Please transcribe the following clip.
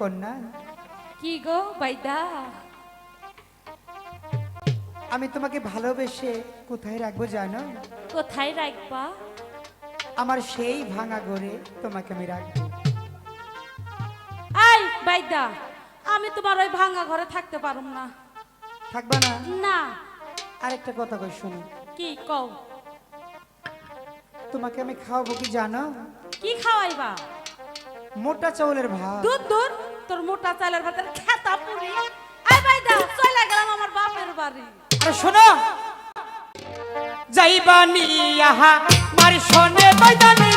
কন্যা। কি গো বাইদা? আমি তোমাকে ভালোবেসে কোথায় রাখবো জানো? কোথায় রাখবা? আমার সেই ভাঙা ঘরে তোমাকে আমি রাখবো। এই বাইদা, আমি তোমার ওই ভাঙা ঘরে থাকতে পারুম না। থাকবা না? না। আরেকটা কথা কই শোনো, কি কও? তোমাকে আমি খাওয়াবো কি জানো? কি খাওয়াইবা? মোটা চাউলের ভাত। দূর দূর, তোর মোটা চালের ভাতের খেতা পুরি। এই বাইদা, চলে গেলাম আমার বাপের বাড়ি। আরে শোনো, যাইবানি আহা মারি শোনে বাইদানি